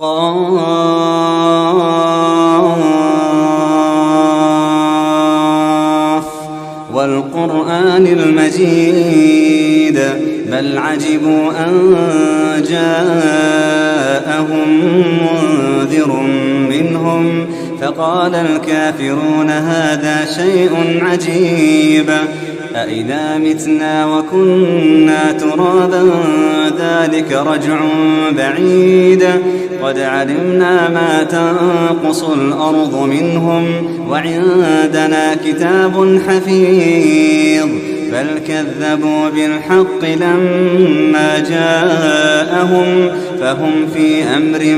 قاف والقرآن المجيد بل عجبوا أن جاءهم منذر منهم فقال الكافرون هذا شيء عجيب أإذا متنا وكنا ترابا ذلك رجع بعيد قد علمنا ما تنقص الأرض منهم وعندنا كتاب حفيظ بل كذبوا بالحق لما جاءهم فهم في أمر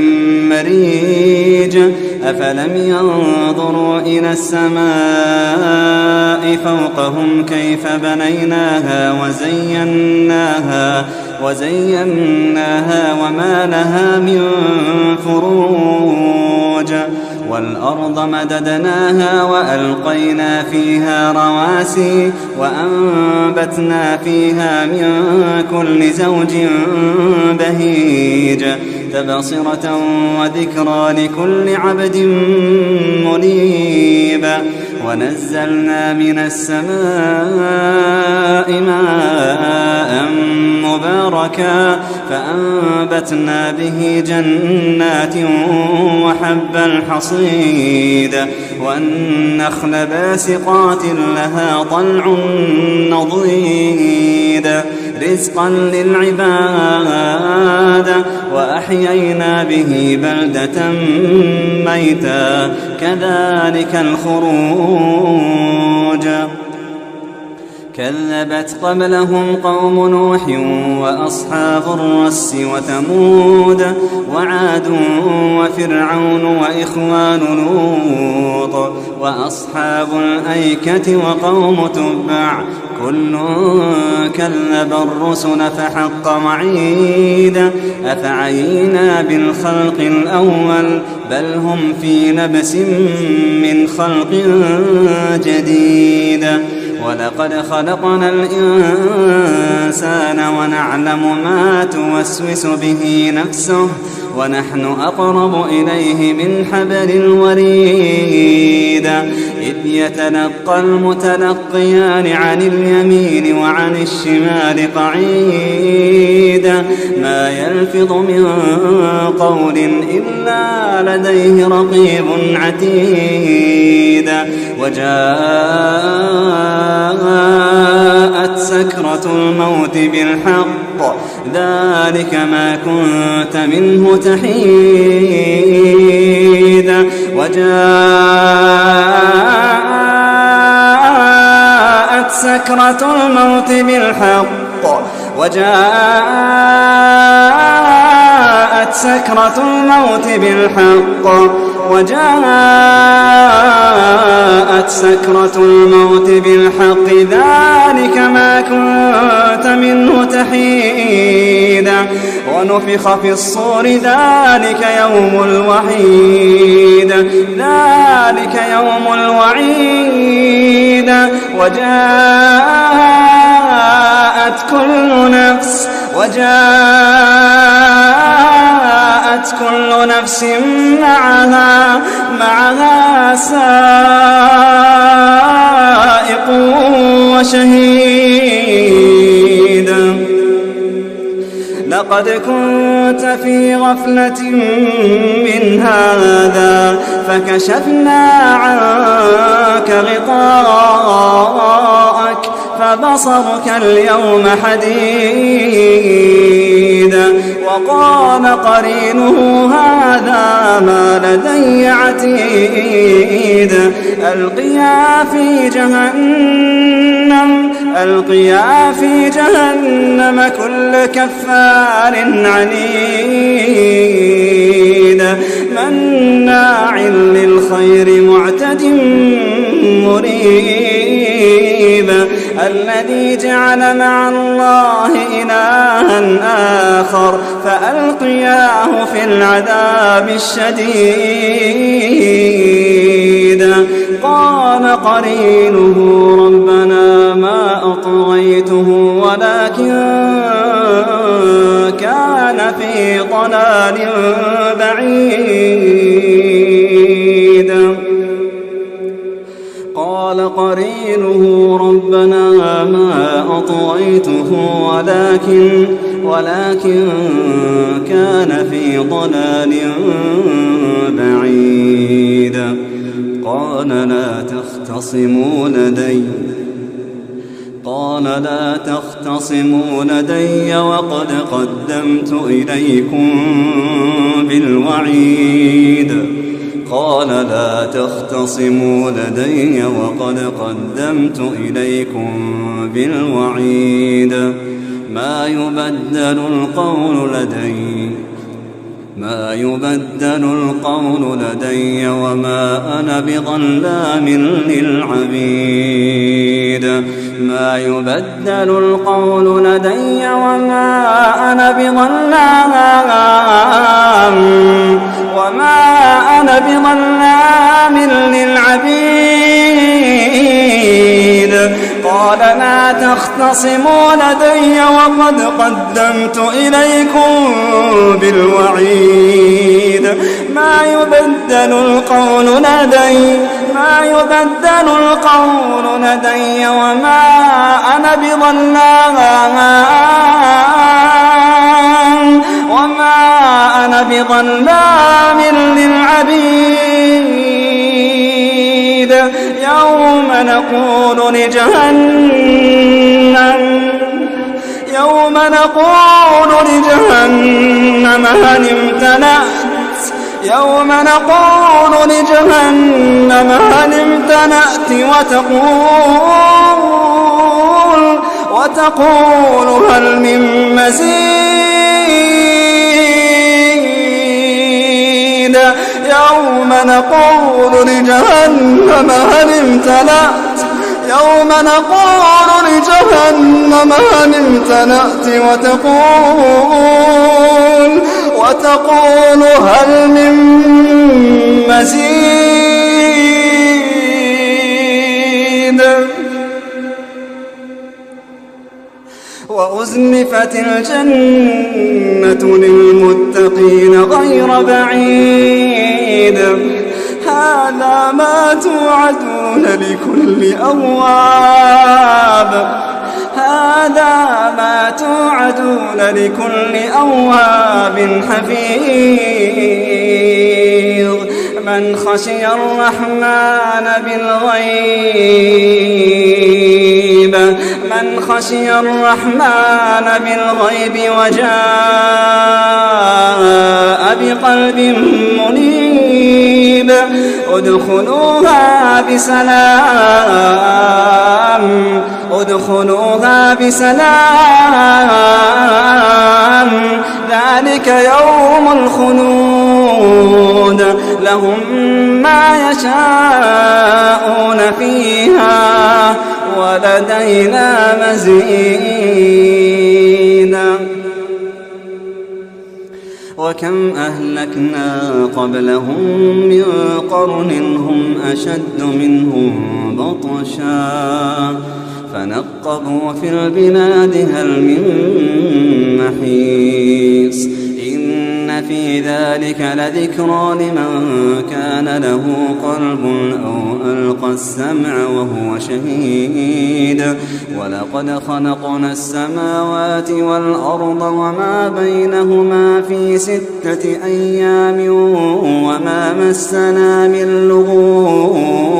مريج أفلم ينظروا إلى السماء فوقهم كيف بنيناها وزيناها وما لها من فروج والأرض مددناها وألقينا فيها رواسي وأنبتنا فيها من كل زوج بهيج تبصرة وذكرى لكل عبد منيب ونزلنا من السماء ماء مباركا فأنبتنا به جنات وحب الحصيد والنخل باسقات لها طلع نضيد رزقا للعباد وأحيينا به بلدة ميتا كذلك الخروج كذبت قبلهم قوم نوح وأصحاب الرس وثمود وعاد وفرعون وإخوان لوط وأصحاب الأيكة وقوم تبع كل كذب الرسل فحق وعيد أفعينا بالخلق الأول بل هم في لبس من خلق جديد ولقد خلقنا الإنسان ونعلم ما توسوس به نفسه ونحن أقرب إليه من حبل الوريد إذ يتلقى المتلقيان عن اليمين وعن الشمال قعيد ما يلفظ من قول إلا لديه رقيب عتيد وجاءت سكرة الموت بالحق ذلك ما كنت منه تحيد وجاءت سكرة الموت بالحق وجاءت سكرة الموت بالحق ذلك ما كنت منه تحيد ونفخ في الصور ذلك يوم الوعيد وجاءت كل نفس معها سائق وشهيد لقد كنت في غفلة من هذا فكشفنا عنك غطاءك فبصرك اليوم حديد وقال قرينه هذا ما لدي عتيد ألقيا في جهنم كل كفار عنيد مناع للخير معتد مريب الذي جعل مع الله إلها آخر فألقياه في العذاب الشديد قال قرينه ربنا ما أطغيته ولكن كان في ضلال بعيد ولكن كان في ضلال بعيد. قال لا تختصموا لدي وقد قدمت إليكم بالوعيد ما يبدل القول لدي وما أنا بظلام للعبيد. قال لا تختصموا لدي وقد قدمت إليكم بالوعيد ما يبدل القول لدي وما أنا بظلام للعبيد. يوم نقول لجهنم هل امتلأت وتقول هل من مزيد. يوم نقول لجهنم هل امتلأت وتقول هل من مزيد. وأزلفت الجنة للمتقين غير بعيد. هذا ما توعدون لكل أواب حفيظ. من خشي الرحمن بالغيب وجاء بقلب منيب ادخلوها بسلام ذلك يوم الخلود لهم ما يشاءون فيها ولدينا مزيد. وكم أهلكنا قبلهم من قرن هم أشد منهم بطشا فنقبوا في البلاد هل من محيص. إن في ذلك لذكرى لمن كان له قلب أو ألقى السمع وهو شهيد. ولقد خلقنا السماوات والأرض وما بينهما في 6 أيام وما مسنا من لغوب.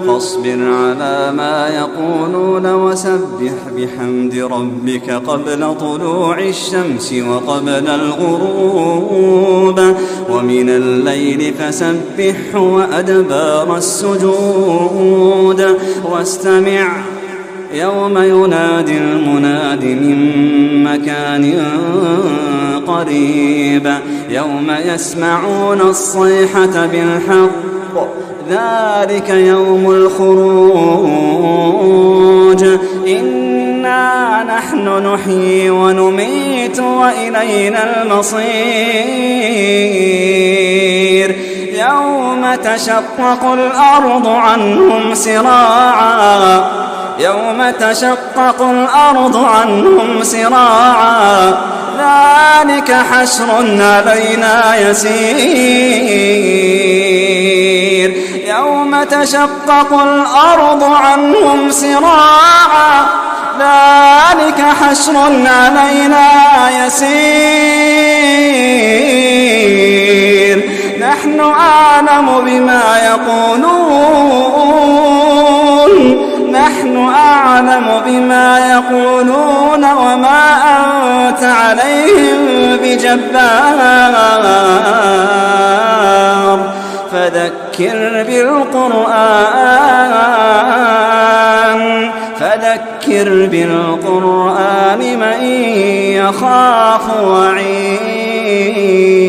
فاصبر على ما يقولون وسبح بحمد ربك قبل طلوع الشمس وقبل الغروب ومن الليل فسبحه وأدبار السجود. واستمع يوم ينادي المناد من مكان قريب يوم يسمعون الصيحة بالحق ذلك يوم الخروج. إنا نحن نحيي ونميت وإلينا المصير. يوم تشقق الأرض عنهم سراعا ذلك حشر علينا يسير. يوم تشقق الأرض عنهم سراعا ذلك حشر علينا يسير نحن أعلم بما يقولون وما أنت عليهم بجبار فذكر بالقرآن من يخاف وعيد